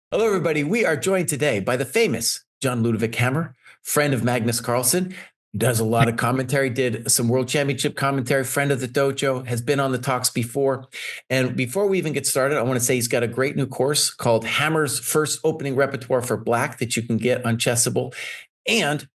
Hello, everybody. We are joined today by the famous Jon Ludvig Hammer, friend of Magnus Carlsen, does a lot of commentary, did some world championship commentary, friend of the dojo, has been on the talks before. And before we even get started, I want to say he's got a great new course called Hammer's First Opening Repertoire for Black that you can get on Chessable. And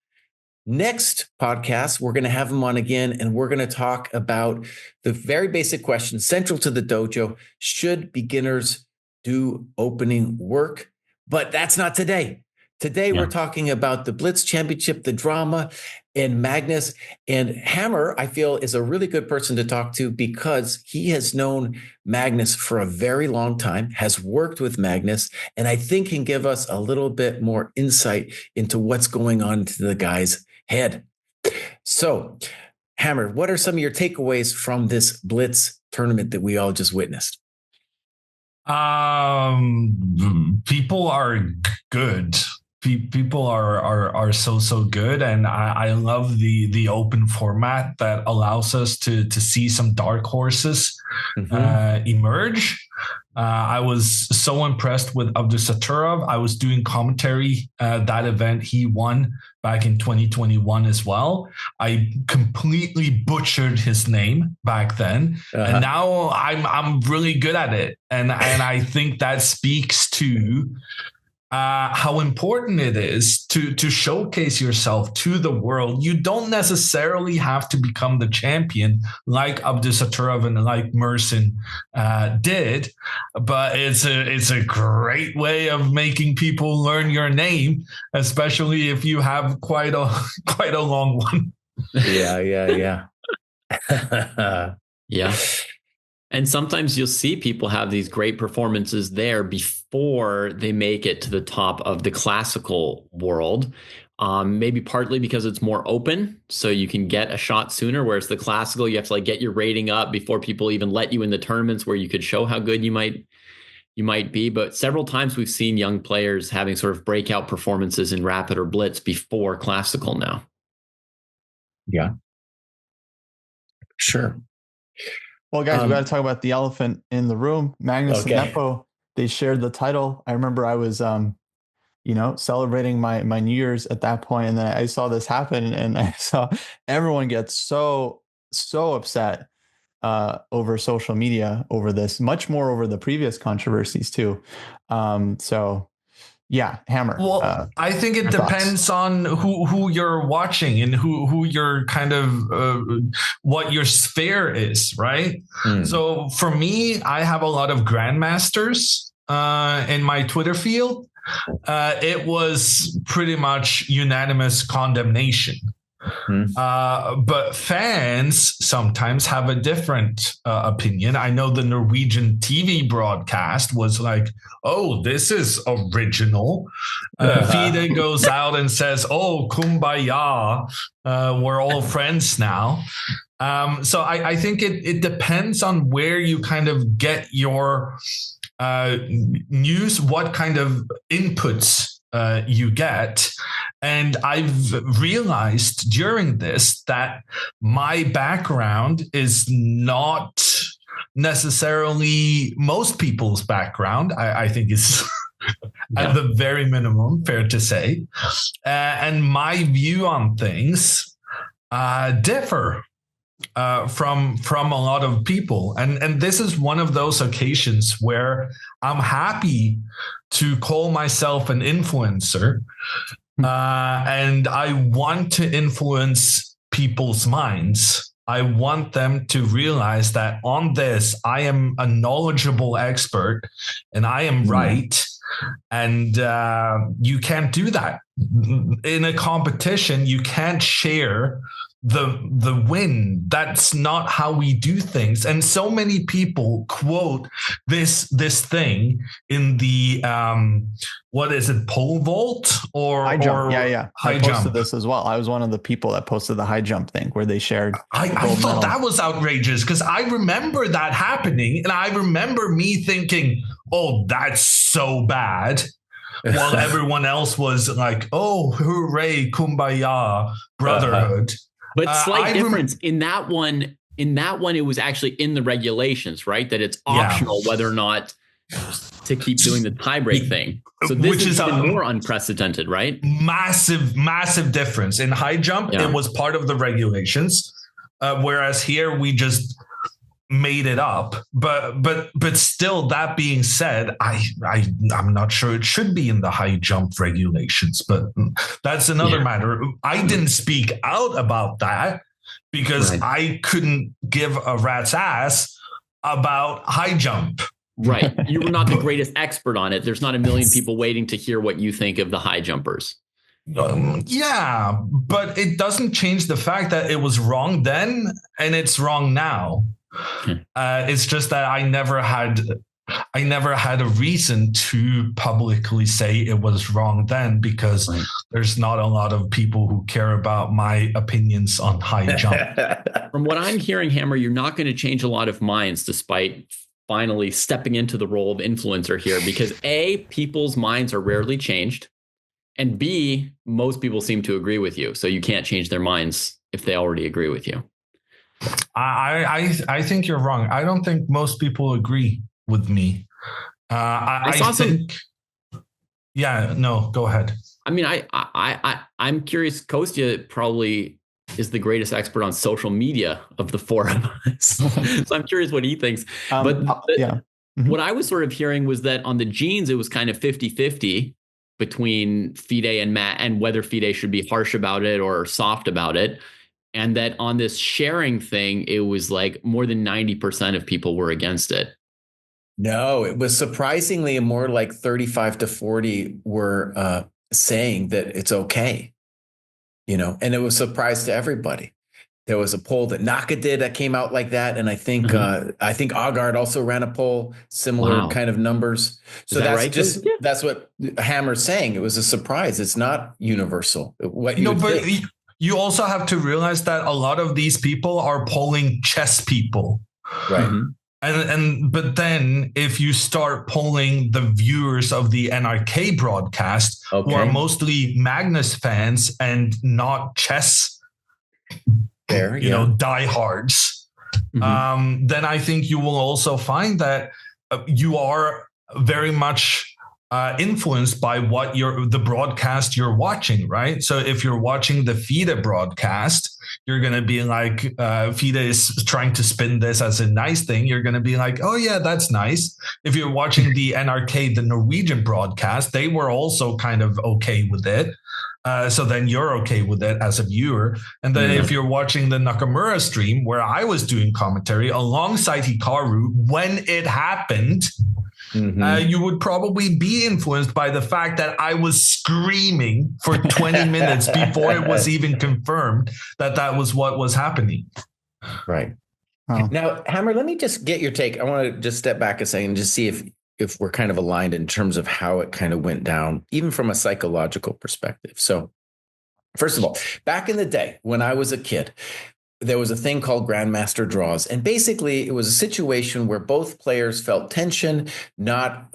next podcast, we're going to have him on again, and we're going to talk about the very basic question central to the dojo. Should beginners do opening work? But that's not today. Today, we're talking about the Blitz Championship, the drama, and Magnus. And Hammer, I feel, is a really good person to talk to because he has known Magnus for a very long time, has worked with Magnus, and I think can give us a little bit more insight into what's going on to the guy's head. So, Hammer, what are some of your takeaways from this Blitz tournament that we all just witnessed? People are good. People are so good, and I love the open format that allows us to see some dark horses emerge. I was so impressed with Abdusattorov. I was doing commentary that event. He won back in 2021 as well. I completely butchered his name back then, and now I'm really good at it. And I think that speaks to how important it is to showcase yourself to the world. You don't necessarily have to become the champion like Abdusattorov and like Mersin did, but it's a great way of making people learn your name, especially if you have quite a long one. Yeah. Yeah. And sometimes you'll see people have these great performances there before they make it to the top of the classical world. Maybe partly because it's more open, so you can get a shot sooner, whereas the classical, you have to get your rating up before people even let you in the tournaments where you could show how good you might be. But several times we've seen young players having sort of breakout performances in Rapid or Blitz before classical now. Yeah, sure. Well, guys, we got to talk about the elephant in the room. Magnus and Nepo, they shared the title. I remember I was, celebrating my New Year's at that point, and then I saw this happen, and I saw everyone get so upset over social media over this, much more over the previous controversies too. Yeah, Hammer. Well, I think it depends on who you're watching and who your kind of what your sphere is, right? So for me, I have a lot of grandmasters in my Twitter field. It was pretty much unanimous condemnation. But fans sometimes have a different opinion. I know the Norwegian TV broadcast was like, oh, this is original. FIDE goes out and says, oh, kumbaya, we're all friends now. So I think it depends on where you kind of get your news, what kind of inputs you get. And I've realized during this that my background is not necessarily most people's background. I think it's at the very minimum fair to say. And my view on things differ from a lot of people. And this is one of those occasions where I'm happy to call myself an influencer. And I want to influence people's minds. I want them to realize that on this, I am a knowledgeable expert and I am right. And you can't do that. In a competition, you can't share the win. That's not how we do things. And so many people quote this thing in the what is it, pole vault or high jump? Yeah. I posted this as well. I was one of the people that posted the high jump thing where they shared. I thought that was outrageous because I remember that happening, and I remember me thinking, "Oh, that's so bad." While everyone else was like, "Oh, hooray, kumbaya, brotherhood." But slight difference in that one. In that one, it was actually in the regulations, right? That it's optional whether or not to keep doing the tiebreak thing. So this which is even more unprecedented, right? Massive difference. In high jump, it was part of the regulations, whereas here we just made it up. But still, that being said, I'm not sure it should be in the high jump regulations, but that's another matter. I didn't speak out about that because I couldn't give a rat's ass about high jump. Right. You were not the greatest expert on it. There's not a million people waiting to hear what you think of the high jumpers. Yeah, but it doesn't change the fact that it was wrong then and it's wrong now. It's just that I never had a reason to publicly say it was wrong then because there's not a lot of people who care about my opinions on high jump. From what I'm hearing, Hammer, you're not going to change a lot of minds despite finally stepping into the role of influencer here because A, people's minds are rarely changed, and B, most people seem to agree with you. So you can't change their minds if they already agree with you. I think you're wrong. I don't think most people agree with me. I think. Yeah, no, go ahead. I mean, I'm curious. Kostya probably is the greatest expert on social media of the four of us. So I'm curious what he thinks. What I was sort of hearing was that on the genes, it was kind of 50-50 between FIDE and Matt and whether FIDE should be harsh about it or soft about it. And that on this sharing thing, it was like more than 90% of people were against it. No, it was surprisingly more like 35-40 were saying that it's okay. And it was a surprise to everybody. There was a poll that Naka did that came out like that. And I think Agard also ran a poll, similar kind of numbers. So that's what Hammer's saying. It was a surprise. It's not universal. You also have to realize that a lot of these people are polling chess people. Right. But then if you start polling the viewers of the NRK broadcast, who are mostly Magnus fans and not chess, diehards, then I think you will also find that you are very much influenced by what the broadcast you're watching, right? So if you're watching the FIDE broadcast, you're going to be like, FIDE is trying to spin this as a nice thing. You're going to be like, oh yeah, that's nice. If you're watching the NRK, the Norwegian broadcast, they were also kind of okay with it. So then you're okay with it as a viewer. And then if you're watching the Nakamura stream where I was doing commentary alongside Hikaru when it happened, you would probably be influenced by the fact that I was screaming for 20 minutes before it was even confirmed that was what was happening. Right. Oh. Now, Hammer, let me just get your take. I want to just step back a second and just see if we're kind of aligned in terms of how it kind of went down, even from a psychological perspective. So, first of all, back in the day when I was a kid, there was a thing called Grandmaster draws. And basically, it was a situation where both players felt tension, not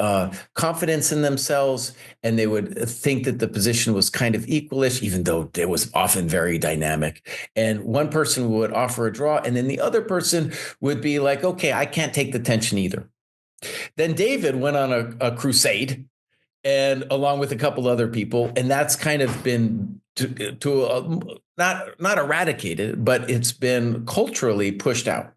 confidence in themselves, and they would think that the position was kind of equalish, even though it was often very dynamic. And one person would offer a draw, and then the other person would be like, okay, I can't take the tension either. Then David went on a crusade, and along with a couple other people, and that's kind of been not eradicated, but it's been culturally pushed out.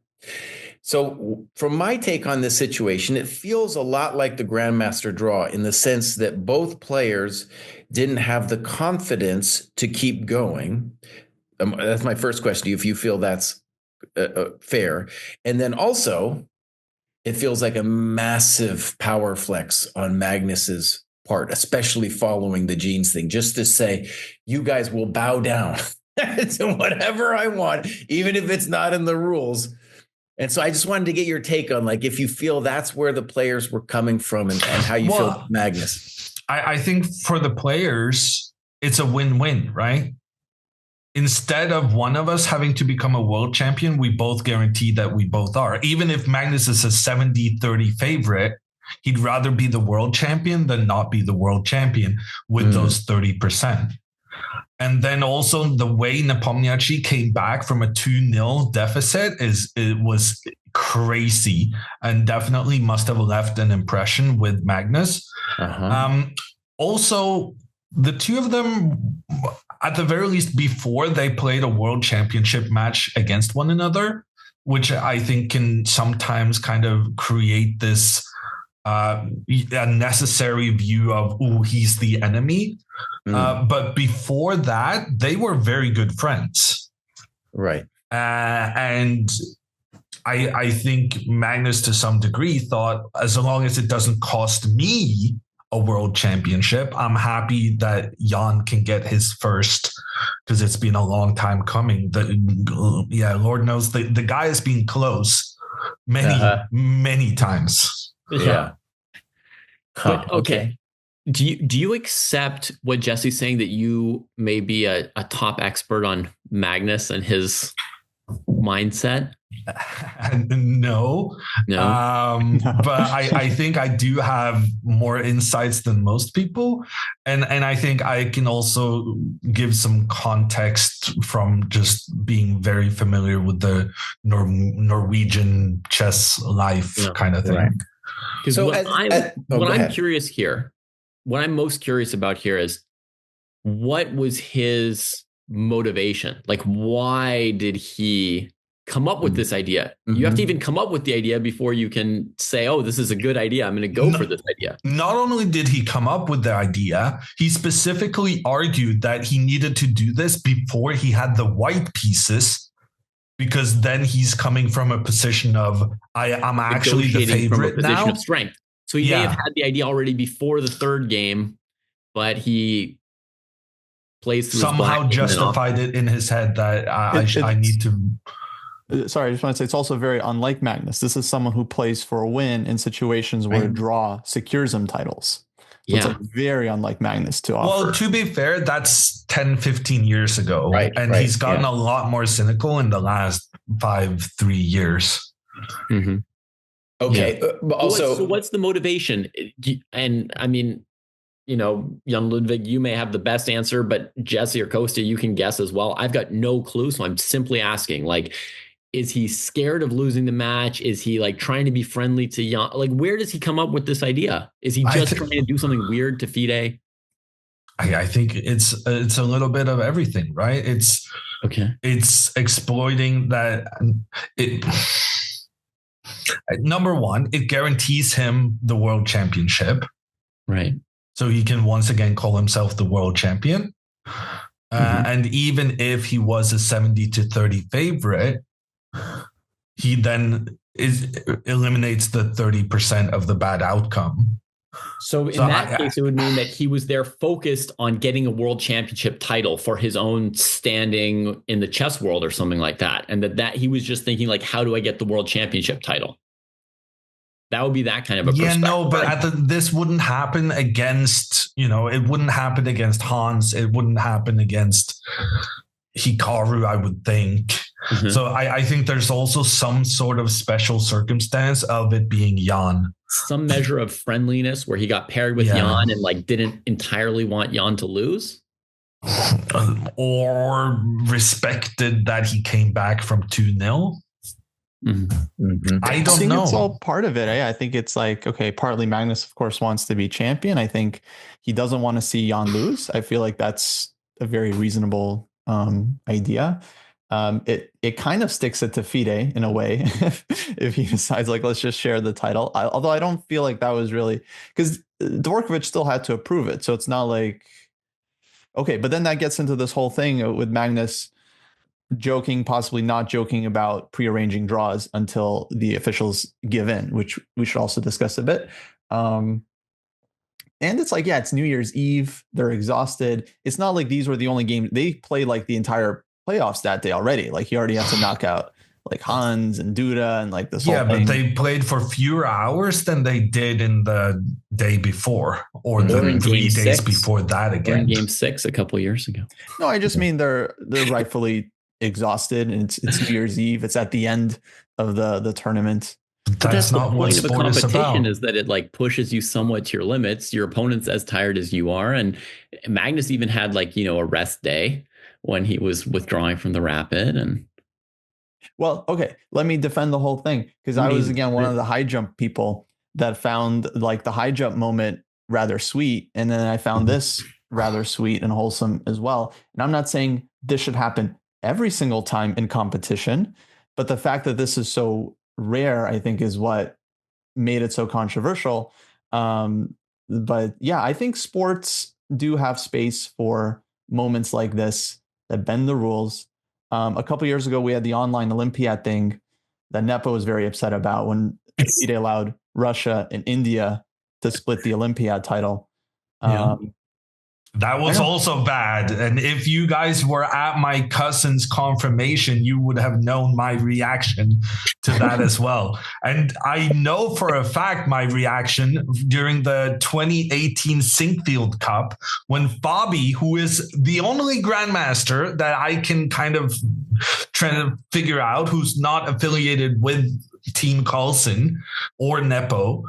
So from my take on this situation, it feels a lot like the Grandmaster draw in the sense that both players didn't have the confidence to keep going. That's my first question to you, if you feel that's fair. And then also, it feels like a massive power flex on Magnus's part, especially following the genes thing, just to say, you guys will bow down to whatever I want, even if it's not in the rules. And so I just wanted to get your take on, like, if you feel that's where the players were coming from and how you feel Magnus. I think for the players, it's a win-win, right? Instead of one of us having to become a world champion, we both guarantee that we both are. Even if Magnus is a 70-30 favorite, he'd rather be the world champion than not be the world champion with those 30%. And then also the way Nepomniachtchi came back from a 2-0 deficit it was crazy, and definitely must have left an impression with Magnus. Also, the two of them, at the very least, before they played a world championship match against one another, which I think can sometimes kind of create this a necessary view of, oh, he's the enemy. But before that, they were very good friends. Right. And I think Magnus, to some degree, thought, as long as it doesn't cost me a world championship, I'm happy that Jon can get his first, because it's been a long time coming. Lord knows the guy has been close many times. Yeah. But, okay. Do you accept what Jesse's saying, that you may be a top expert on Magnus and his mindset? No. But I think I do have more insights than most people, and I think I can also give some context from just being very familiar with the Norwegian chess life kind of thing. Right. Because I'm curious here, what I'm most curious about here is, what was his motivation? Like, why did he come up with this idea? You have to even come up with the idea before you can say, oh, this is a good idea, I'm going to go for this idea. Not only did he come up with the idea, he specifically argued that he needed to do this before he had the white pieces, because then he's coming from a position of, I'm actually the favorite from a position now. Of strength. So he may have had the idea already before the third game, but he plays through somehow justified it in his head that I need to. Sorry, I just want to say, it's also very unlike Magnus. This is someone who plays for a win in situations where a draw secures him titles. So it's like very unlike Magnus to offer. Well, to be fair, that's 10, 15 years ago. Right. And he's gotten a lot more cynical in the last 3 years. Mm-hmm. Okay. Also, so what's the motivation? And I mean, Jon Ludvig, you may have the best answer, but Jesse or Costa, you can guess as well. I've got no clue. So I'm simply asking, like, is he scared of losing the match? Is he like trying to be friendly to Jon? Like, where does he come up with this idea? Is he just trying to do something weird to FIDE? I think it's a little bit of everything, right? It's exploiting that. Number one, it guarantees him the world championship. Right. So he can once again call himself the world champion. And even if he was a 70-30 favorite, he then eliminates the 30% of the bad outcome. So in that case, it would mean that he was there focused on getting a world championship title for his own standing in the chess world or something like that. And that he was just thinking, like, how do I get the world championship title? That would be that kind of a perspective. No, but this wouldn't happen against, it wouldn't happen against Hans. It wouldn't happen against Hikaru, I would think. So I think there's also some sort of special circumstance of it being Jon. Some measure of friendliness where he got paired with Jon and like didn't entirely want Jon to lose. Or respected that he came back from 2-0. I don't know. It's all part of it. I think it's like, okay, partly Magnus, of course, wants to be champion. I think he doesn't want to see Jon lose. I feel like that's a very reasonable idea. It kind of sticks it to FIDE in a way if he decides, like, let's just share the title. Although I don't feel like that was really, because Dvorkovich still had to approve it. So it's not like, okay, but then that gets into this whole thing with Magnus joking, possibly not joking about prearranging draws until the officials give in, which we should also discuss a bit. And it's like, it's New Year's Eve. They're exhausted. It's not like these were the only games. They played like the entire playoffs that day already. Like he already had to knock out like Hans and Duda and like this whole thing. But they played for fewer hours than they did in the day before or the 3 days before that again. Or in game 6 a couple of years ago. No, I just mean they're rightfully exhausted, and it's New Year's Eve. It's at the end of the tournament. That's not what the point sport of a is competition about. is that it like pushes you somewhat to your limits. Your opponent's as tired as you are. And Magnus even had like, a rest day when he was withdrawing from the rapid. And well, okay, let me defend the whole thing, because I was again one of the high jump people that found like the high jump moment rather sweet, and then I found this rather sweet and wholesome as well. And I'm not saying this should happen every single time in competition, but the fact that this is so rare, I think, is what made it so controversial. But yeah, I think sports do have space for moments like this that bend the rules. A couple years ago, we had the online Olympiad thing that Nepo was very upset about when FIDE allowed Russia and India to split the Olympiad title. That was also bad. And if you guys were at my cousin's confirmation, you would have known my reaction to that as well. And I know for a fact my reaction during the 2018 Sinkfield Cup, when Fabi, who is the only Grandmaster that I can kind of try to figure out who's not affiliated with Team Carlsen or Nepo,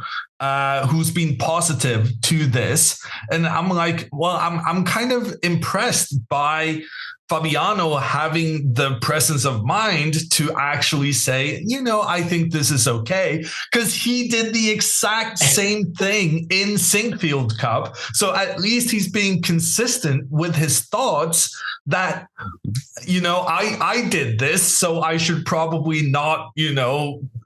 who's been positive to this. And I'm like, well, I'm kind of impressed by Fabiano having the presence of mind to actually say, I think this is okay, because he did the exact same thing in Sinkfield Cup. So at least he's being consistent with his thoughts that, I did this, so I should probably not,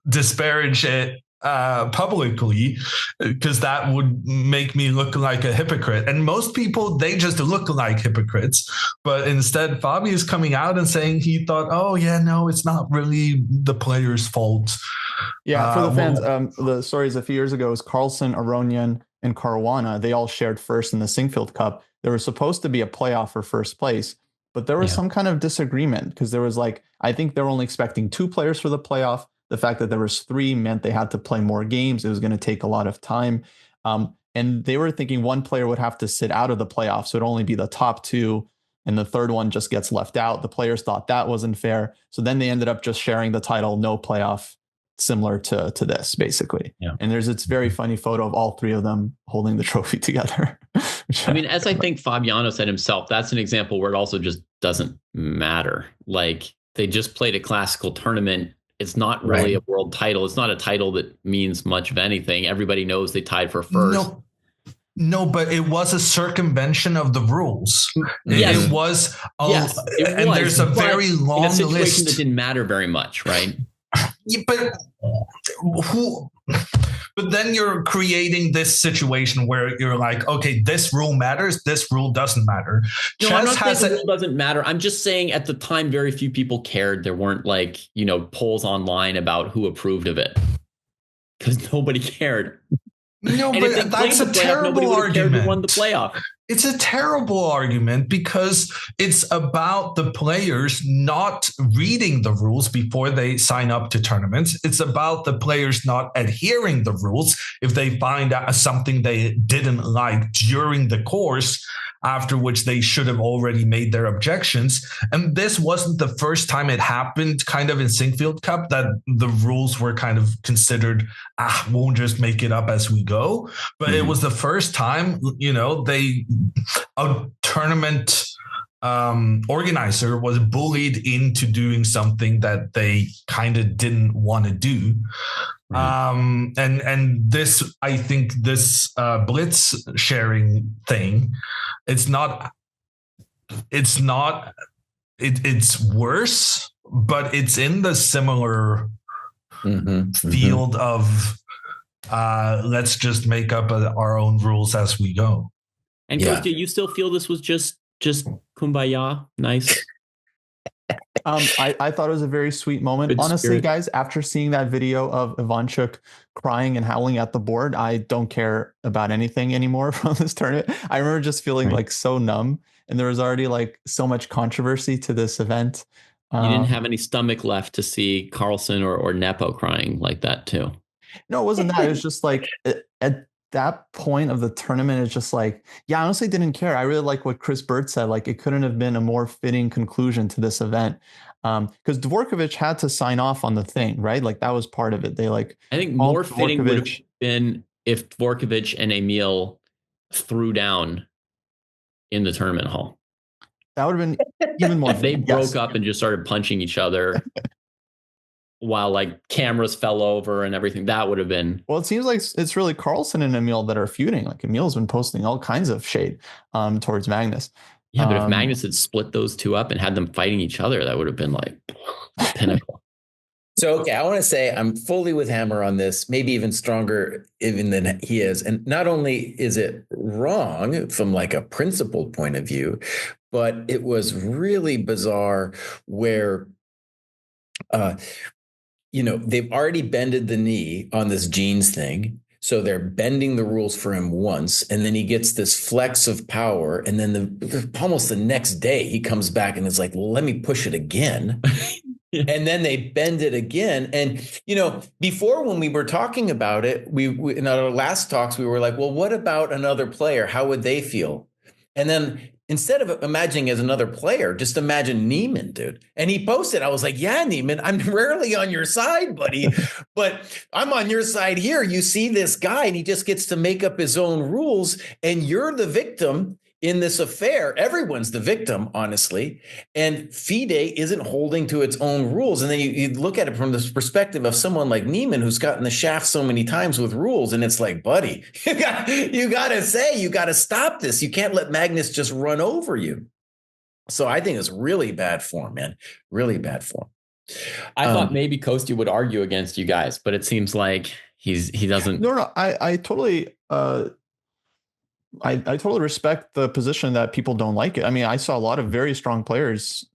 disparage it publicly, because that would make me look like a hypocrite. And most people, they just look like hypocrites. But instead, Fabi is coming out and saying he thought, oh yeah, no, it's not really the player's fault. Yeah, for the fans, the stories a few years ago was Carlsen, Aronian, and Caruana. They all shared first in the Sinkfield Cup. There was supposed to be a playoff for first place, but there was some kind of disagreement, because there was I think they were only expecting 2 players for the playoff. The fact that there was 3 meant they had to play more games. It was going to take a lot of time. And they were thinking one player would have to sit out of the playoffs. So it'd only be the top 2, and the third one just gets left out. The players thought that wasn't fair. So then they ended up just sharing the title, no playoff, similar to this, basically. Yeah. And there's this very funny photo of all 3 of them holding the trophy together. I mean, as I think Fabiano said himself, that's an example where it also just doesn't matter. Like, they just played a classical tournament. It's not really a world title. It's not a title that means much of anything. Everybody knows they tied for first. No, but it was a circumvention of the rules. Yes. It was. And there's a very long in a situation list that didn't matter very much, right? Yeah, but then you're creating this situation where you're like, okay, this rule matters, this rule doesn't matter. No, I'm not saying the rule doesn't matter. I'm just saying at the time, very few people cared. There weren't polls online about who approved of it, because nobody cared. No, but that's a terrible argument. Who won the playoff? It's a terrible argument, because it's about the players not reading the rules before they sign up to tournaments. It's about the players not adhering the rules if they find out something they didn't like during the course, after which they should have already made their objections. And this wasn't the first time it happened kind of in Sinkfield Cup that the rules were kind of considered, we'll just make it up as we go. But it was the first time, a tournament organizer was bullied into doing something that they kind of didn't want to do. And this, I think this Blitz sharing thing, it's worse, but it's in the similar field of let's just make up our own rules as we go. And Coach, do you still feel this was just kumbaya? Nice. I thought it was a very sweet moment. Good honestly, spirit. guys, after seeing that video of Ivanchuk crying and howling at the board, I don't care about anything anymore from this tournament. I remember just feeling so numb, and there was already so much controversy to this event. You didn't have any stomach left to see Carlsen or Nepo crying like that too. No, it wasn't that. It was just at that point of the tournament, it's just I honestly didn't care. I really like what Chris Bird said. It couldn't have been a more fitting conclusion to this event. Because Dvorkovich had to sign off on the thing, right? Like that was part of it. They like, I think more fitting would have been if Dvorkovich and Emil threw down in the tournament hall. That would have been even more. If they broke up and just started punching each other while like cameras fell over and everything, that would have been. Well, it seems like it's really Carlsen and Emil that are feuding. Like Emil's been posting all kinds of shade towards Magnus. Yeah, but if Magnus had split those two up and had them fighting each other, that would have been like pinnacle. So, okay, I want to say I'm fully with Hammer on this, maybe even stronger even than he is. And not only is it wrong from like a principled point of view, but it was really bizarre where, they've already bended the knee on this jeans thing. So they're bending the rules for him once, and then he gets this flex of power. And then almost the next day he comes back and is like, well, let me push it again. And then they bend it again. And, before when we were talking about it, we in our last talks, we were like, well, what about another player? How would they feel? And then instead of imagining as another player, just imagine Niemann, dude. And he posted, I was like, yeah, Niemann, I'm rarely on your side, buddy, but I'm on your side here. You see this guy and he just gets to make up his own rules and you're the victim in this affair. Everyone's the victim, honestly. And FIDE isn't holding to its own rules. And then you look at it from this perspective of someone like Niemann, who's gotten the shaft so many times with rules. And it's like, buddy, you got to stop this. You can't let Magnus just run over you. So I think it's really bad form, man. Really bad form. I thought maybe Kosti would argue against you guys, but it seems like he doesn't. No, I totally I totally respect the position that people don't like it. I mean, I saw a lot of very strong players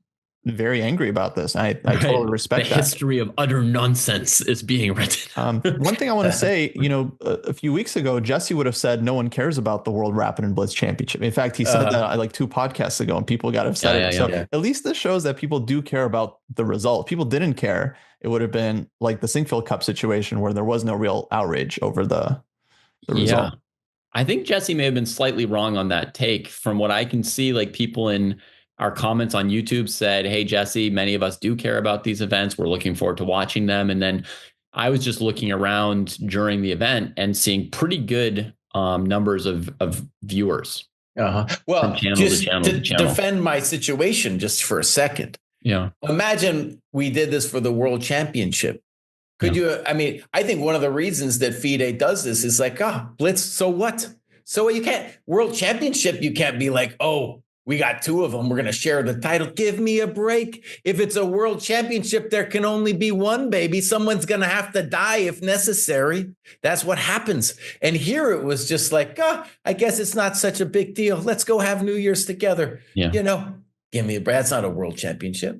very angry about this. I totally respect that. The history of utter nonsense is being written. One thing I want to say, a few weeks ago, Jesse would have said no one cares about the World Rapid and Blitz Championship. In fact, he said that like 2 podcasts ago and people got upset. At least this shows that people do care about the result. If people didn't care, it would have been like the Sinkfield Cup situation where there was no real outrage over the result. I think Jesse may have been slightly wrong on that take. From what I can see, like people in our comments on YouTube said, hey, Jesse, many of us do care about these events. We're looking forward to watching them. And then I was just looking around during the event and seeing pretty good numbers of viewers. Well, just to defend my situation just for a second. Yeah. Imagine we did this for the World Championship. Could you, I think one of the reasons that FIDE does this is like, Blitz, so what? So you can't, World Championship, you can't be like, oh, we got 2 of them. We're going to share the title. Give me a break. If it's a World Championship, there can only be one, baby. Someone's going to have to die if necessary. That's what happens. And here it was just like, I guess it's not such a big deal. Let's go have New Year's together. Yeah. Give me a break. That's not a World Championship.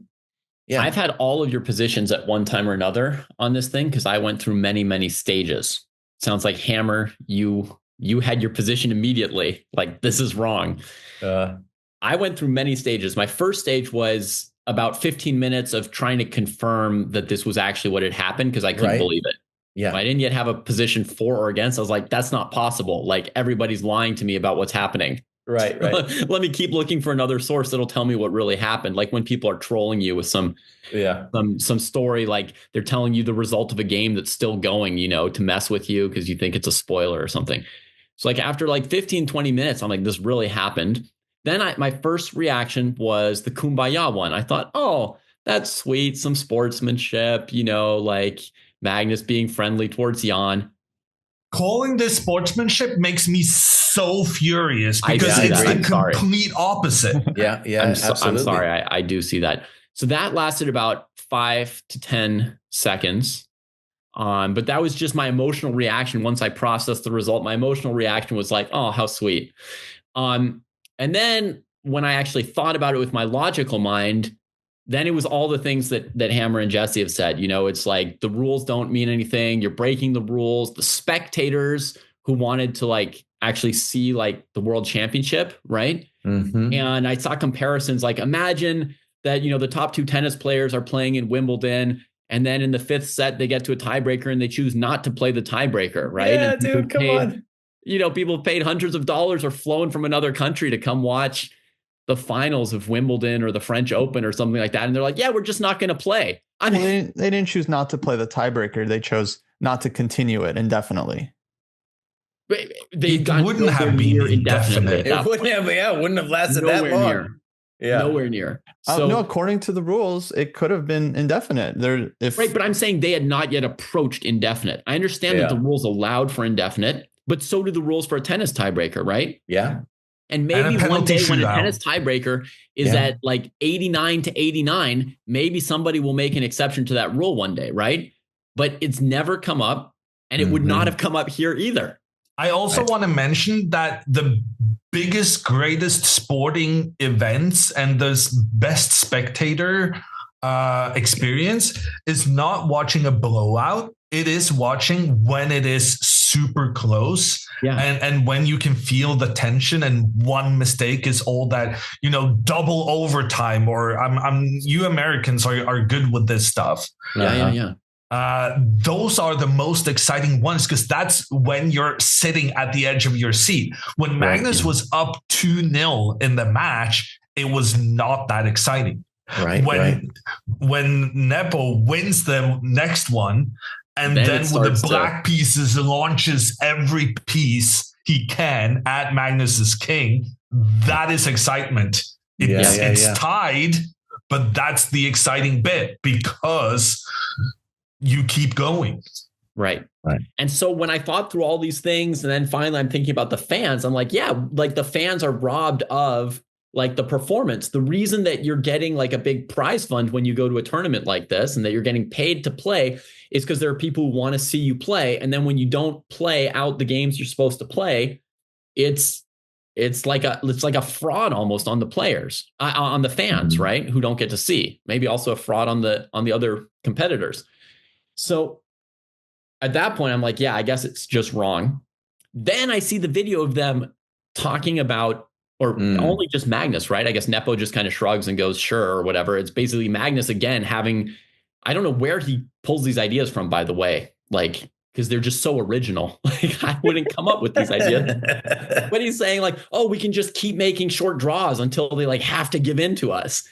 Yeah. I've had all of your positions at one time or another on this thing because I went through many, many stages. Sounds like Hammer, you had your position immediately. Like, this is wrong. I went through many stages. My first stage was about 15 minutes of trying to confirm that this was actually what had happened because I couldn't believe it. Yeah. I didn't yet have a position for or against. I was like, that's not possible. Like, everybody's lying to me about what's happening. Right. Let me keep looking for another source that'll tell me what really happened. Like when people are trolling you with some story, like they're telling you the result of a game that's still going, to mess with you because you think it's a spoiler or something. So like after like 15, 20 minutes, I'm like, this really happened. Then my first reaction was the Kumbaya one. I thought, oh, that's sweet. Some sportsmanship, like Magnus being friendly towards Jan. Calling this sportsmanship makes me so furious because it's the complete opposite. Yeah, absolutely. I'm sorry. I do see that. So that lasted about 5 to 10 seconds. But that was just my emotional reaction. Once I processed the result, my emotional reaction was like, oh, how sweet. And then when I actually thought about it with my logical mind, then it was all the things that Hammer and Jesse have said. It's like the rules don't mean anything. You're breaking the rules. The spectators who wanted to like actually see like the World Championship, right? Mm-hmm. And I saw comparisons like imagine that, the top 2 tennis players are playing in Wimbledon. And then in the 5th set, they get to a tiebreaker and they choose not to play the tiebreaker, right? Yeah, and dude, come on. People paid hundreds of dollars or flown from another country to come watch the finals of Wimbledon or the French Open or something like that. And they're like, yeah, we're just not going to play. I mean, well, they didn't choose not to play the tiebreaker. They chose not to continue it indefinitely. They wouldn't have been indefinite. It wouldn't have lasted that long. Near. Yeah. Nowhere near. So, no, according to the rules, it could have been indefinite. Right, but I'm saying they had not yet approached indefinite. I understand that the rules allowed for indefinite, but so do the rules for a tennis tiebreaker, right? Yeah. And maybe one day when a tennis tiebreaker is at like 89 to 89, maybe somebody will make an exception to that rule one day, right? But it's never come up, and it would not have come up here either. I also want to mention that the biggest, greatest sporting events and the best spectator experience is not watching a blowout. It is watching when it is super close and when you can feel the tension, and one mistake is all that, double overtime, or you Americans are good with this stuff. Yeah. Those are the most exciting ones, because that's when you're sitting at the edge of your seat. When Magnus was up 2-0 in the match, it was not that exciting. When Nepo wins the next one, and then with the black pieces launches every piece he can at Magnus's king, that is excitement. It's tied, but that's the exciting bit, because you keep going. Right. And so when I thought through all these things, and then finally I'm thinking about the fans, I'm like, like the fans are robbed of like the performance. The reason that you're getting like a big prize fund when you go to a tournament like this, and that you're getting paid to play, is because there are people who want to see you play. And then when you don't play out the games you're supposed to play, it's like a fraud almost on the players, on the fans, right? Who don't get to see. Maybe also a fraud on the other competitors. So at that point, I'm like, I guess it's just wrong. Then I see the video of them talking about, or only just Magnus, right? I guess Nepo just kind of shrugs and goes, sure, or whatever. It's basically Magnus again having, I don't know where he pulls these ideas from, by the way, like, because they're just so original. Like, I wouldn't come up with these ideas. But he's saying like, oh, we can just keep making short draws until they like have to give in to us.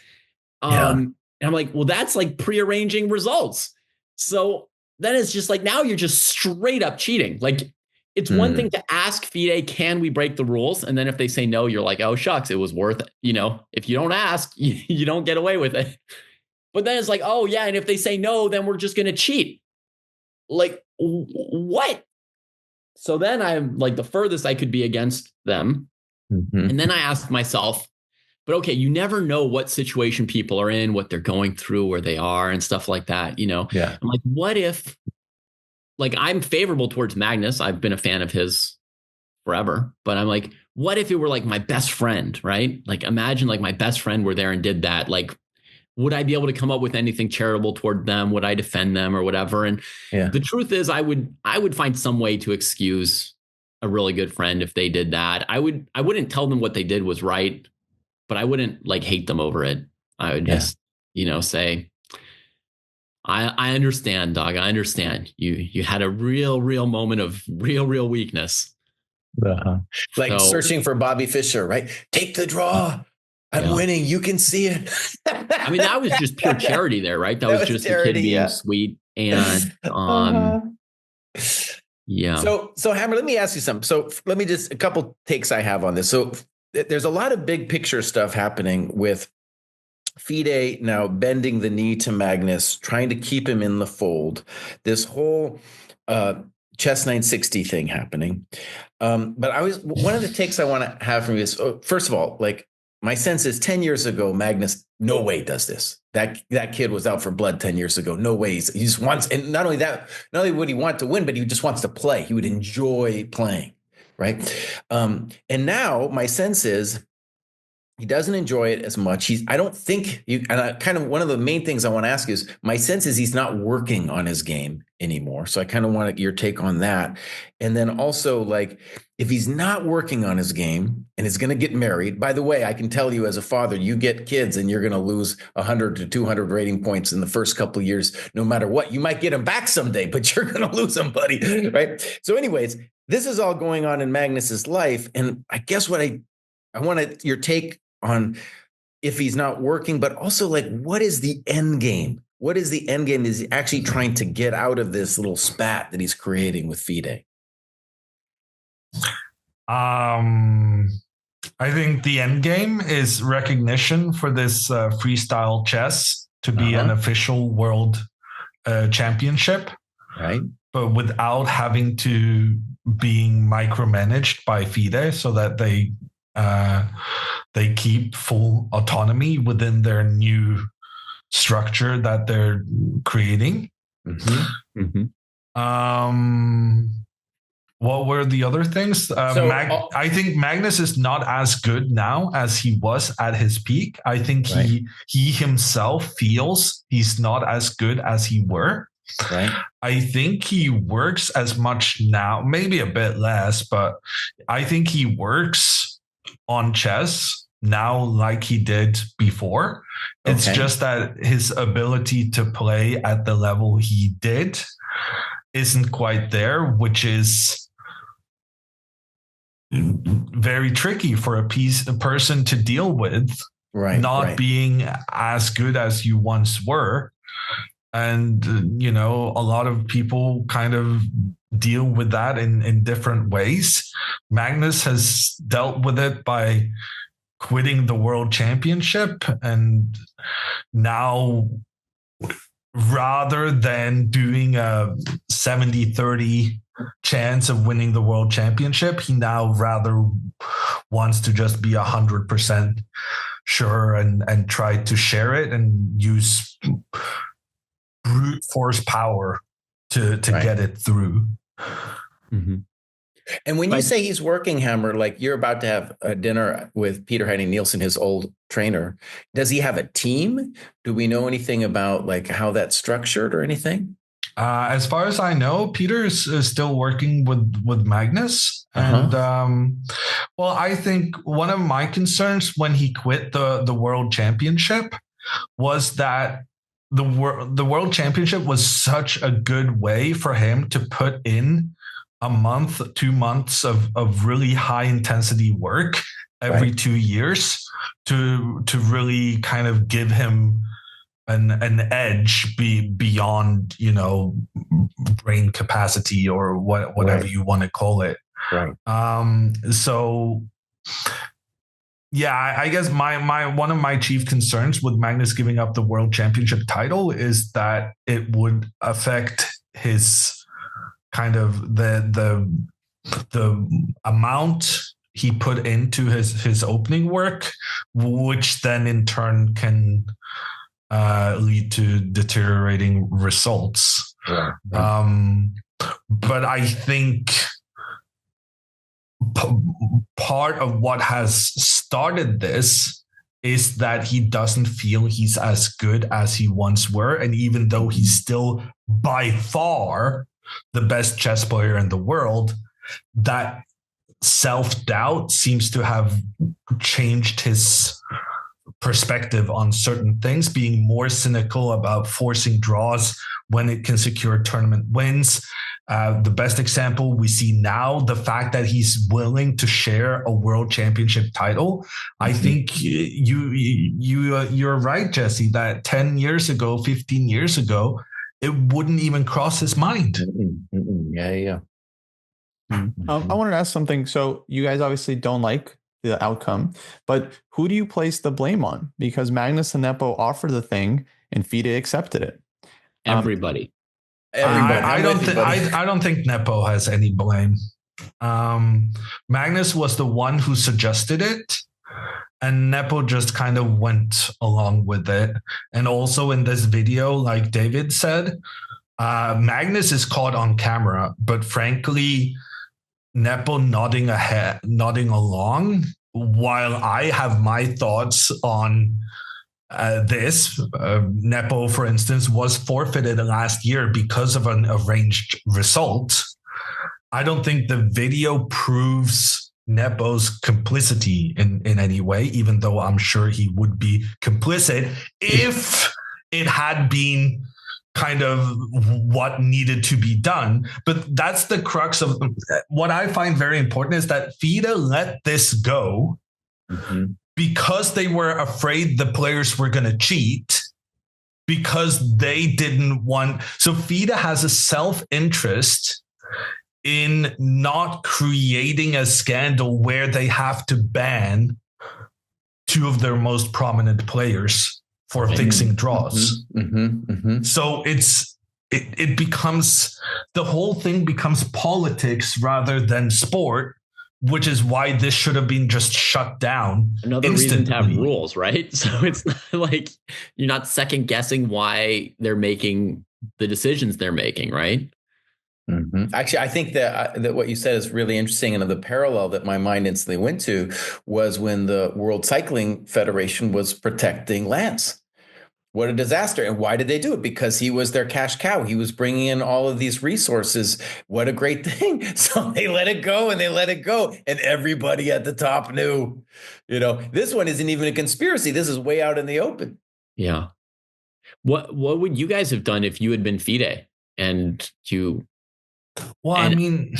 And I'm like, well, that's like prearranging results. So then it's just like, now you're just straight up cheating. Like, it's one thing to ask FIDE, can we break the rules? And then if they say no, you're like, oh, shucks, it was worth it. If you don't ask, you don't get away with it. But then it's like, oh, yeah. And if they say no, then we're just going to cheat. Like, what? So then I'm like the furthest I could be against them. And then I asked myself, but okay, you never know what situation people are in, what they're going through, where they are and stuff like that. I'm like, what if, like, I'm favorable towards Magnus. I've been a fan of his forever, but I'm like, what if it were like my best friend, right? Like, imagine like my best friend were there and did that. Like, would I be able to come up with anything charitable toward them? Would I defend them or whatever? And the truth is I would find some way to excuse a really good friend if they did that. I wouldn't tell them what they did was right, but I wouldn't like hate them over it. I would just, say, I understand, dog. I understand. You had a real moment of real weakness. Like searching for Bobby Fischer, right? Take the draw. I'm winning. You can see it. I mean, that was just pure charity there, right? That was just charity, the kid being sweet. And So Hammer, let me ask you something. So let me just, a couple takes I have on this. So there's a lot of big picture stuff happening with FIDE now bending the knee to Magnus, trying to keep him in the fold. This whole Chess 960 thing happening. But one of the takes I want to have from you is, first of all, like, my sense is 10 years ago, Magnus, no way does this. That kid was out for blood 10 years ago. No way. He just wants, and not only would he want to win, but he just wants to play. He would enjoy playing, right? And now my sense is he doesn't enjoy it as much. One of the main things I want to ask is, my sense is he's not working on his game anymore. So I kind of want your take on that. And then also, like, if he's not working on his game and is going to get married, by the way, I can tell you as a father, you get kids and you're going to lose 100 to 200 rating points in the first couple of years, no matter what. You might get them back someday, but you're going to lose them, buddy. Right. So anyways, this is all going on in Magnus's life. And I guess what I wanted your take on if he's not working, but also like, what is the end game? What is the end game? Is he actually trying to get out of this little spat that he's creating with FIDE? I think the end game is recognition for this freestyle chess to be an official world championship, right? But without having to being micromanaged by FIDE, so that they keep full autonomy within their new structure that they're creating. What were the other things? I think Magnus is not as good now as he was at his peak. I think he himself feels he's not as good as he were. Right. I think he works as much now, maybe a bit less, but I think he works on chess now like he did before. It's just that his ability to play at the level he did isn't quite there, which is very tricky for a person to deal with, not being as good as you once were. And, a lot of people kind of deal with that in different ways. Magnus has dealt with it by quitting the world championship, and now rather than doing a 70-30 chance of winning the world championship, he now rather wants to just be 100% sure and try to share it and use brute force power to get it through. And when you say he's working, Hammer, like you're about to have a dinner with Peter Heine Nielsen, his old trainer. Does he have a team? Do we know anything about like how that's structured or anything? As far as I know, Peter is still working with Magnus. And well, I think one of my concerns when he quit the world championship was that the world championship was such a good way for him to put in a month, 2 months of really high intensity work every 2 years to really kind of give him an edge beyond, brain capacity or whatever you want to call it. Right. So yeah, I guess my one of my chief concerns with Magnus giving up the world championship title is that it would affect his kind of the amount he put into his opening work, which then in turn can lead to deteriorating results. Yeah. But I think part of what has started this is that he doesn't feel he's as good as he once were. And even though he's still by far the best chess player in the world, that self-doubt seems to have changed his perspective on certain things, being more cynical about forcing draws when it can secure tournament wins. The best example we see now, the fact that he's willing to share a world championship title. I think you're right, Jesse, that 10 years ago, 15 years ago, it wouldn't even cross his mind. Yeah. I wanted to ask something. So you guys obviously don't like the outcome, but who do you place the blame on? Because Magnus and Nepo offered the thing and FIDE accepted it. Everybody. I don't think Nepo has any blame. Magnus was the one who suggested it, and Nepo just kind of went along with it. And also in this video, like David said, Magnus is caught on camera, but frankly, Nepo nodding along while I have my thoughts on this. Nepo, for instance, was forfeited last year because of an arranged result. I don't think the video proves Nepo's complicity in any way, even though I'm sure he would be complicit if it had been kind of what needed to be done. But that's the crux of what I find very important, is that FIDE let this go because they were afraid the players were going to cheat, because they didn't want. So FIDE has a self-interest in not creating a scandal where they have to ban two of their most prominent players for fixing draws. So it becomes, the whole thing becomes politics rather than sport, which is why this should have been just shut down. Another reason to have rules, right? So it's not like you're not second guessing why they're making the decisions they're making, right? Actually, I think that what you said is really interesting. And the parallel that my mind instantly went to was when the World Cycling Federation was protecting Lance. What a disaster. And why did they do it? Because he was their cash cow. He was bringing in all of these resources. What a great thing. So they let it go and they let it go. And everybody at the top knew, this one isn't even a conspiracy. This is way out in the open. Yeah. What would you guys have done if you had been FIDE and you... Well, I mean...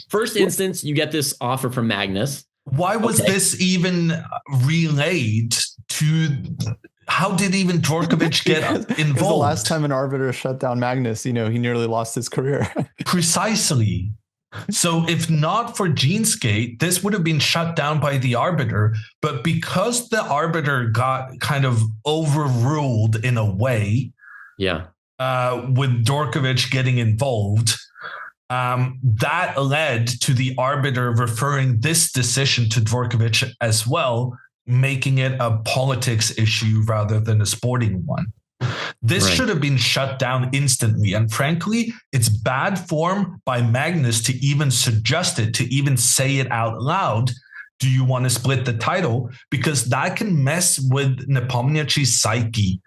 First instance, you get this offer from Magnus. Why was this even relayed to... How did even Djokovic get involved? The last time an arbiter shut down Magnus, he nearly lost his career. Precisely. So if not for Geneskate, this would have been shut down by the arbiter. But because the arbiter got kind of overruled in a way, with Djokovic getting involved, that led to the arbiter referring this decision to Djokovic as well, making it a politics issue rather than a sporting one. This should have been shut down instantly. And frankly, it's bad form by Magnus to even suggest it, to even say it out loud. Do you want to split the title? Because that can mess with Nepomniachtchi's psyche.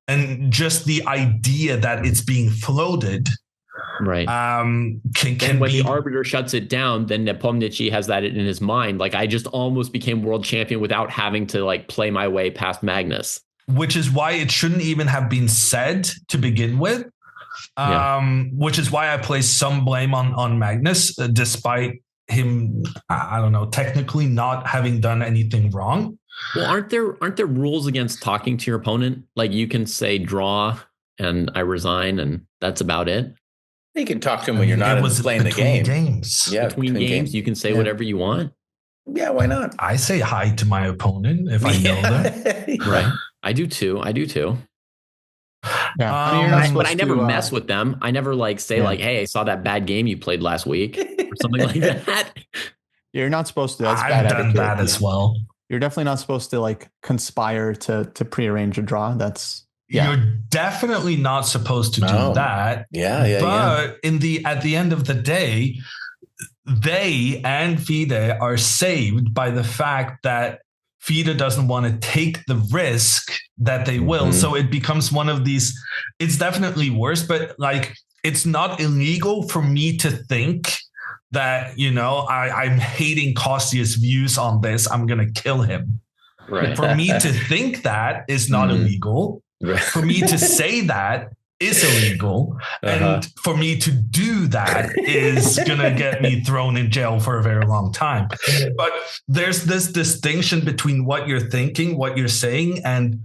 And just the idea that it's being floated. Right. When the arbiter shuts it down, then Nepomniachtchi has that in his mind. Like, I just almost became world champion without having to play my way past Magnus. Which is why it shouldn't even have been said to begin with. Which is why I place some blame on Magnus, despite him, I don't know, technically not having done anything wrong. Well, aren't there rules against talking to your opponent? Like, you can say draw and I resign, and that's about it. You can talk to him when you're not playing the game. Yeah, between games, you can say whatever you want. Yeah, why not? I say hi to my opponent if I know them. Right. I do too. Yeah. But I never mess with them. I never say hey, I saw that bad game you played last week or something like that. You're not supposed to. That's I've bad done that as well. You're definitely not supposed to conspire to prearrange a draw. That's... Yeah. You're definitely not supposed to do that. But at the end of the day, they and FIDE are saved by the fact that FIDE doesn't want to take the risk that they will. So it becomes one of these. It's definitely worse, but it's not illegal for me to think that, I'm hating Kostia's views on this. I'm going to kill him. Right. For me to think that is not illegal. For me to say that is illegal. And for me to do that is going to get me thrown in jail for a very long time. But there's this distinction between what you're thinking, what you're saying, and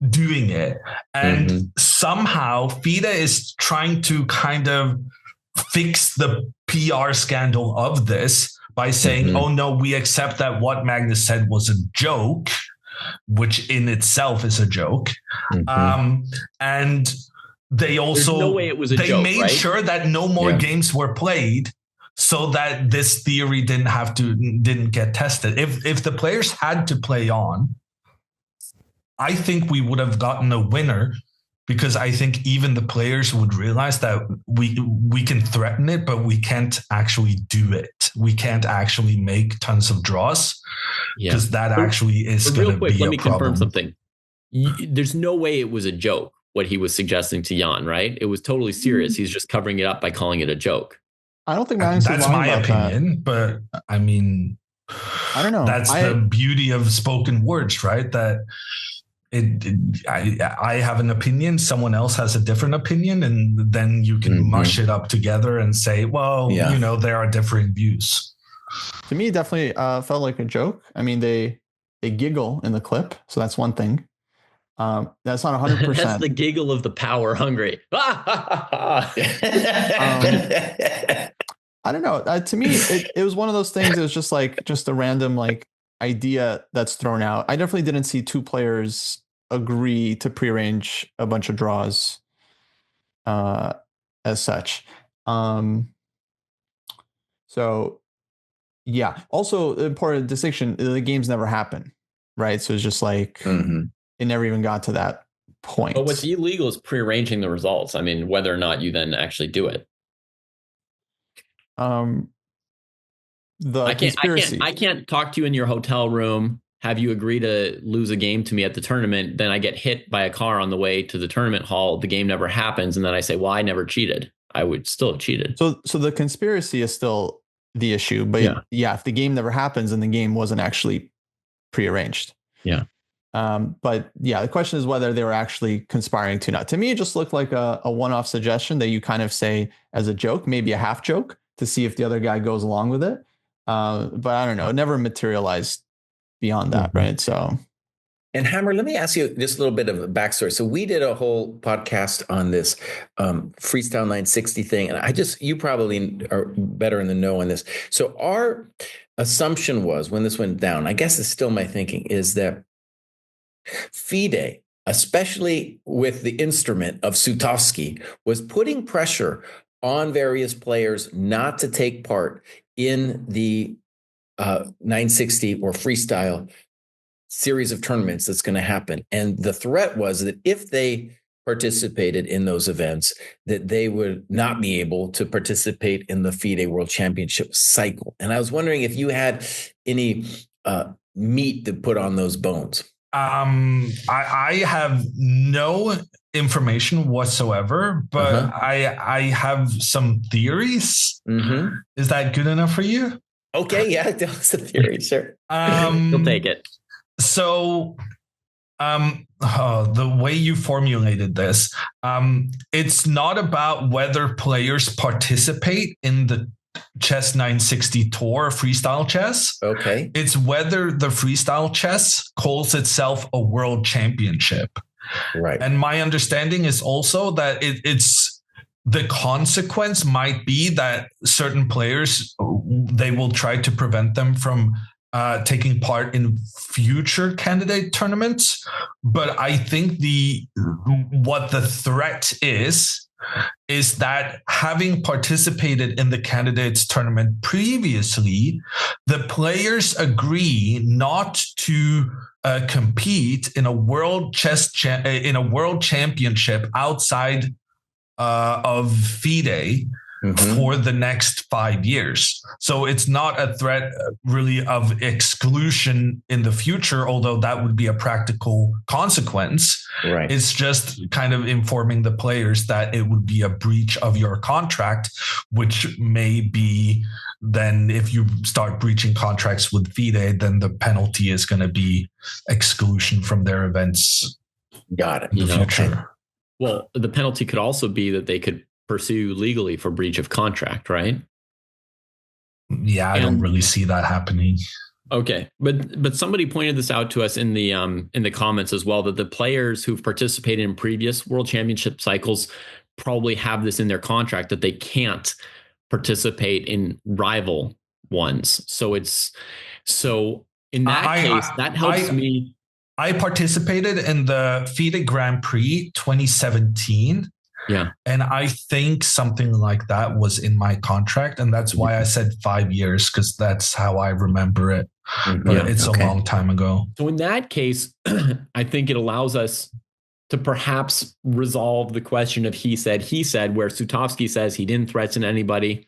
doing it. And somehow FIDE is trying to kind of fix the PR scandal of this by saying, oh, no, we accept that what Magnus said was a joke, which in itself is a joke. And they also, there's no way it was a joke, made sure that no more games were played so that this theory didn't get tested. If the players had to play on, I think we would have gotten a winner, because I think even the players would realize that we can threaten it, but we can't actually do it. We can't actually make tons of draws, because that actually is going to be a problem. Let me confirm something. There's no way it was a joke, what he was suggesting to Jan, right? It was totally serious. He's just covering it up by calling it a joke. I don't think Magnus that's my opinion, but I mean, I don't know. That's the beauty of spoken words, right? That I have an opinion, someone else has a different opinion, and then you can mush it up together and say, well, there are differing views. To me, it definitely felt like a joke. I mean, they a giggle in the clip. So that's one thing. That's not 100%. That's the giggle of the power hungry. I don't know. To me, it was one of those things. It was just a random idea that's thrown out. I definitely didn't see two players agree to prearrange a bunch of draws as such. So yeah. Also, important distinction: the games never happen, right? So it's just it never even got to that point. But what's illegal is prearranging the results. I mean, whether or not you then actually do it. Conspiracy. I can't talk to you in your hotel room, have you agree to lose a game to me at the tournament, then I get hit by a car on the way to the tournament hall, the game never happens, and then I say, well, I never cheated. I would still have cheated. So the conspiracy is still the issue, but yeah, if the game never happens and the game wasn't actually prearranged. Yeah. But yeah, the question is whether they were actually conspiring to not. To me, it just looked like a one-off suggestion that you kind of say as a joke, maybe a half joke, to see if the other guy goes along with it. But I don't know, it never materialized beyond that, right? So, and Hammer, let me ask you just a little bit of a backstory. So we did a whole podcast on this Freestyle 960 thing, and you probably are better in the know on this. So our assumption was, when this went down, I guess it's still my thinking, is that FIDE, especially with the instrument of Sutovsky, was putting pressure on various players not to take part in the 960 or freestyle series of tournaments that's going to happen. And the threat was that if they participated in those events, that they would not be able to participate in the FIDE World Championship cycle. And I was wondering if you had any meat to put on those bones. I have no information whatsoever, but I have some theories. Mm-hmm. Is that good enough for you? Okay, yeah, tell us the theory, sure. We'll take it. So, the way you formulated this, it's not about whether players participate in the Chess 960 Tour freestyle chess. Okay. It's whether the freestyle chess calls itself a world championship. Right. And my understanding is also that it's the consequence might be that certain players, they will try to prevent them from taking part in future candidate tournaments. But I think what the threat is that having participated in the candidates tournament previously, the players agree not to compete in a world championship outside of FIDE for the next 5 years. So it's not a threat really of exclusion in the future, although that would be a practical consequence. Right. It's just kind of informing the players that it would be a breach of your contract, which may be then if you start breaching contracts with FIDE, then the penalty is going to be exclusion from their events. Got it. In the future. Okay. Well, the penalty could also be that they could pursue legally for breach of contract, right? Yeah, I don't really see that happening. Okay, but somebody pointed this out to us in the comments as well, that the players who've participated in previous World Championship cycles probably have this in their contract that they can't participate in rival ones. So in that case, that helps me. I participated in the FIDE Grand Prix 2017. Yeah. And I think something like that was in my contract. And that's why I said 5 years, because that's how I remember it. But it's a long time ago. So in that case, I think it allows us to perhaps resolve the question of he said, where Sutovsky says he didn't threaten anybody.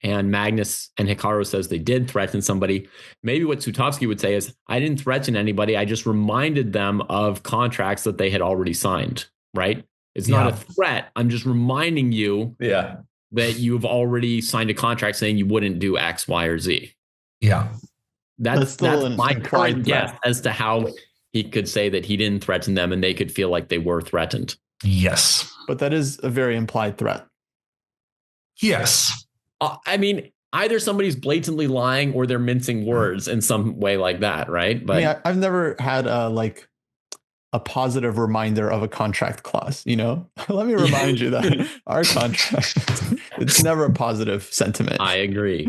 And Magnus and Hikaru says they did threaten somebody. Maybe what Sutovsky would say is, I didn't threaten anybody. I just reminded them of contracts that they had already signed, right? It's not a threat. I'm just reminding you that you've already signed a contract saying you wouldn't do X, Y, or Z. Yeah. That's my current guess as to how he could say that he didn't threaten them and they could feel like they were threatened. Yes. But that is a very implied threat. Yes. I mean, either somebody's blatantly lying or they're mincing words in some way like that, right? But I mean, I've never had a positive reminder of a contract clause, Let me remind you that our contract, it's never a positive sentiment. I agree.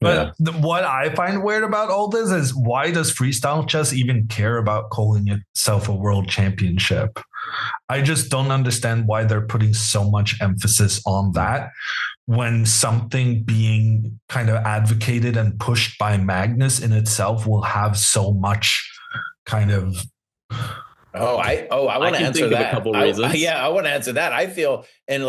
But what I find weird about all this is, why does freestyle chess even care about calling itself a world championship? I just don't understand why they're putting so much emphasis on that, when something being kind of advocated and pushed by Magnus in itself will have so much kind of... I want to answer that. A couple reasons. I want to answer that. I feel, and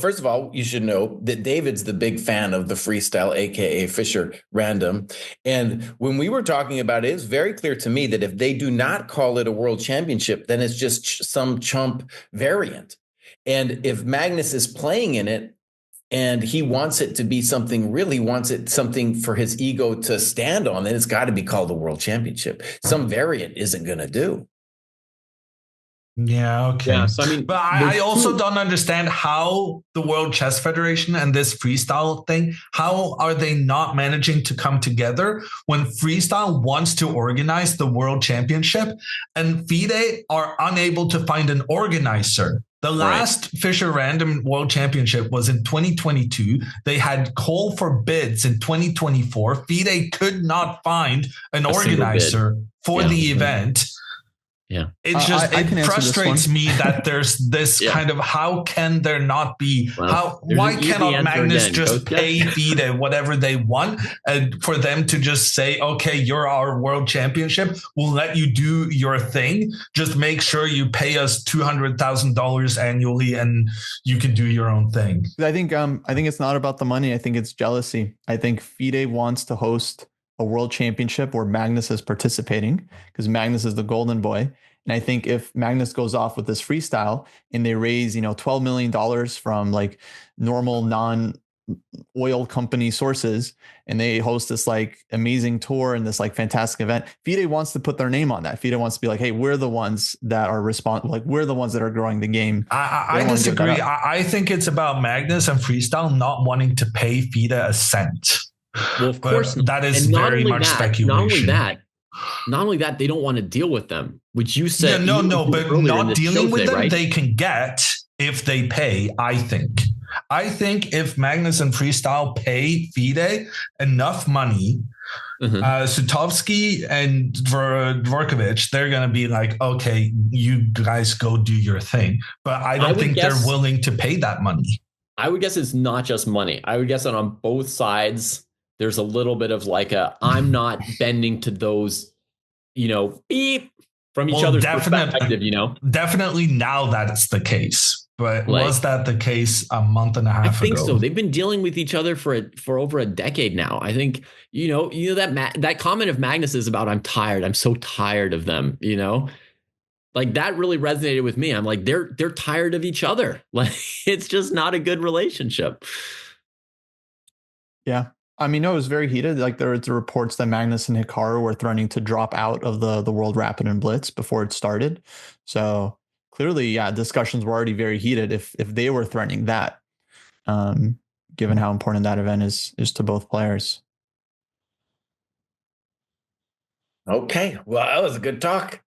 first of all, you should know that David's the big fan of the freestyle, aka Fisher Random. And when we were talking about it, it's very clear to me that if they do not call it a world championship, then it's just some chump variant. And if Magnus is playing in it and he wants it to be something, really wants it something for his ego to stand on, then it's got to be called a world championship. Some variant isn't going to do. Yeah, okay. Yeah, so but I also don't understand how the World Chess Federation and this freestyle thing, how are they not managing to come together when freestyle wants to organize the World Championship and FIDE are unable to find an organizer? The last Fisher Random World Championship was in 2022. They had call for bids in 2024. FIDE could not find an organizer for the event. Yeah, it's just it frustrates me that there's this kind of, how can there not be? Why cannot Magnus just pay FIDE whatever they want, and for them to just say, okay, you're our world championship, we'll let you do your thing. Just make sure you pay us $200,000 annually, and you can do your own thing. I think it's not about the money. I think it's jealousy. I think FIDE wants to host a world championship where Magnus is participating, because Magnus is the golden boy. And I think if Magnus goes off with this freestyle and they raise, $12 million from normal non-oil company sources, and they host this amazing tour and this fantastic event, FIDE wants to put their name on that. FIDE wants to be like, hey, we're the ones that are responsible. We're the ones that are growing the game. I disagree. I think it's about Magnus and freestyle not wanting to pay FIDE a cent. Well, of course, that is very much speculation. Not only that, they don't want to deal with them, which you said. But not dealing with them, they can get if they pay. I think if Magnus and freestyle pay FIDE enough money, Sutovsky and Dvorkovich, they're going to be like, okay, you guys go do your thing. But I don't think they're willing to pay that money. I would guess it's not just money. I would guess that on both sides, there's a little bit of I'm not bending to those, beep from each other's perspective, Definitely now that's the case. But was that the case a month and a half ago? I think so. They've been dealing with each other for over a decade now. I think, that comment of Magnus is about, I'm tired. I'm so tired of them, that really resonated with me. I'm like, they're tired of each other. It's just not a good relationship. Yeah. I mean, no, it was very heated. There were the reports that Magnus and Hikaru were threatening to drop out of the World Rapid and Blitz before it started. So clearly, discussions were already very heated if they were threatening that, given how important that event is to both players. Okay, well, that was a good talk.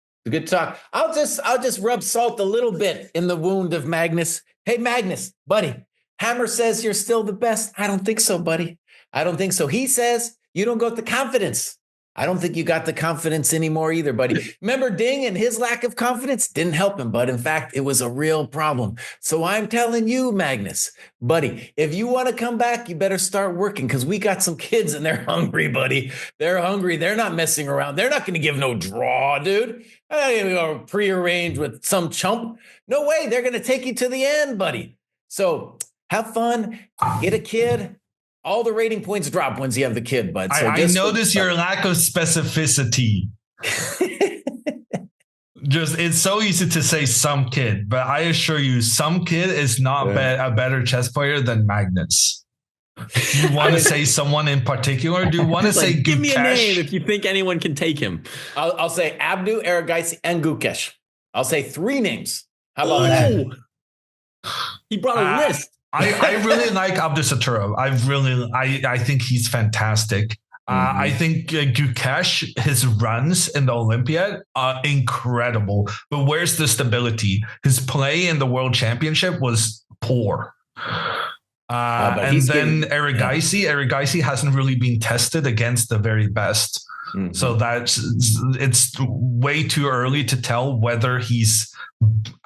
I'll just rub salt a little bit in the wound of Magnus. Hey, Magnus, buddy, Hammer says you're still the best. I don't think so, buddy. I don't think so. He says you don't got the confidence. I don't think you got the confidence anymore either, buddy. Remember Ding and his lack of confidence didn't help him, but in fact, it was a real problem. So I'm telling you, Magnus, buddy, if you want to come back, you better start working, because we got some kids and they're hungry, buddy. They're hungry. They're not messing around. They're not going to give no draw, dude. I'm going to go prearrange with some chump. No way. They're going to take you to the end, buddy. So have fun. Get a kid. All the rating points drop once you have the kid, bud. So I notice your lack of specificity. It's so easy to say some kid, but I assure you, some kid is not a better chess player than Magnus. Do you want to say someone in particular? Do you want to say Gukesh? Give me a name if you think anyone can take him. I'll say Abdu, Aragaisi, and Gukesh. I'll say 3 names. How about that? He brought a list. I really like Abdusattorov. I think he's fantastic. I think Gukesh, his runs in the Olympiad are incredible. But where's the stability? His play in the World Championship was poor. And then Erigaisi hasn't really been tested against the very best. So it's way too early to tell whether he's,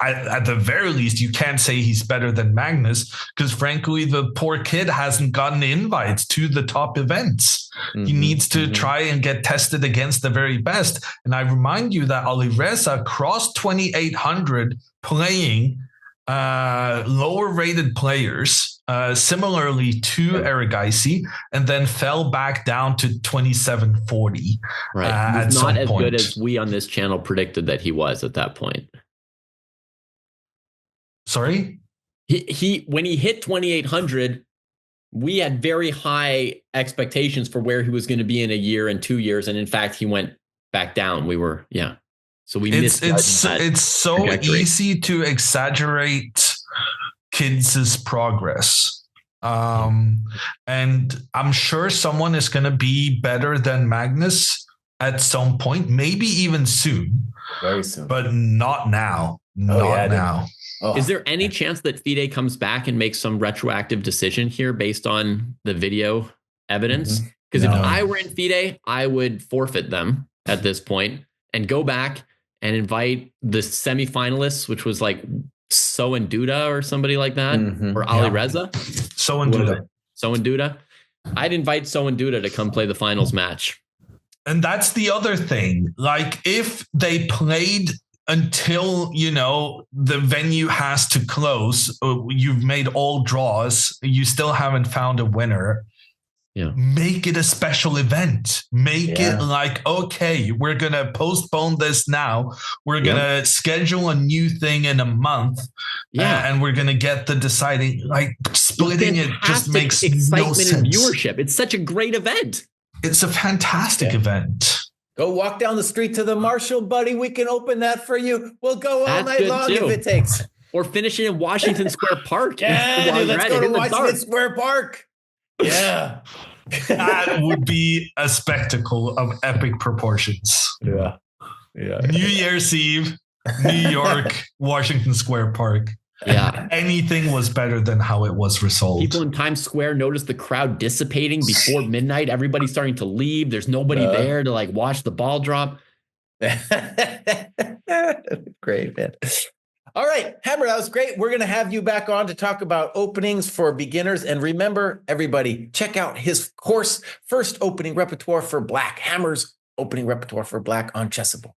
at the very least, you can't say he's better than Magnus, because frankly, the poor kid hasn't gotten invites to the top events. He needs to try and get tested against the very best. And I remind you that Alireza crossed 2,800 playing lower rated players, similarly to Erigaisi, and then fell back down to 2,740. Right. He's not as good as we on this channel predicted that he was at that point. Sorry? He when he hit 2,800, we had very high expectations for where he was going to be in a year and 2 years. And in fact, he went back down. So we missed. It's so trajectory. Easy to exaggerate kids' progress. And I'm sure someone is going to be better than Magnus at some point, maybe even soon. Very soon. But not now. Not now. Oh. Is there any chance that FIDE comes back and makes some retroactive decision here based on the video evidence? Because if I were in FIDE, I would forfeit them at this point and go back and invite the semifinalists, which was like So and Duda or somebody like that, or Alireza. So and Duda. I'd invite So and Duda to come play the finals match. And that's the other thing. Like, if they played until, the venue has to close, you've made all draws, you still haven't found a winner. Yeah. Make it a special event. Make it like, okay, we're going to postpone this now. We're going to schedule a new thing in a month. And we're going to get the deciding, like, splitting it just makes no sense. And viewership. It's such a great event. It's a fantastic event. Go walk down the street to the Marshall, buddy. We can open that for you. We'll go all night long if it takes. Or finish it in Washington Square Park. Let's go to Washington Square Park. Yeah. That would be a spectacle of epic proportions. Yeah. New Year's Eve, New York, Washington Square Park. Yeah. Anything was better than how it was resolved. People in Times Square noticed the crowd dissipating before midnight. Everybody's starting to leave. There's nobody there to like watch the ball drop. Great, man. All right, Hammer, that was great. We're going to have you back on to talk about openings for beginners. And remember, everybody, check out his course, First Opening Repertoire for Black, Hammer's Opening Repertoire for Black on Chessable.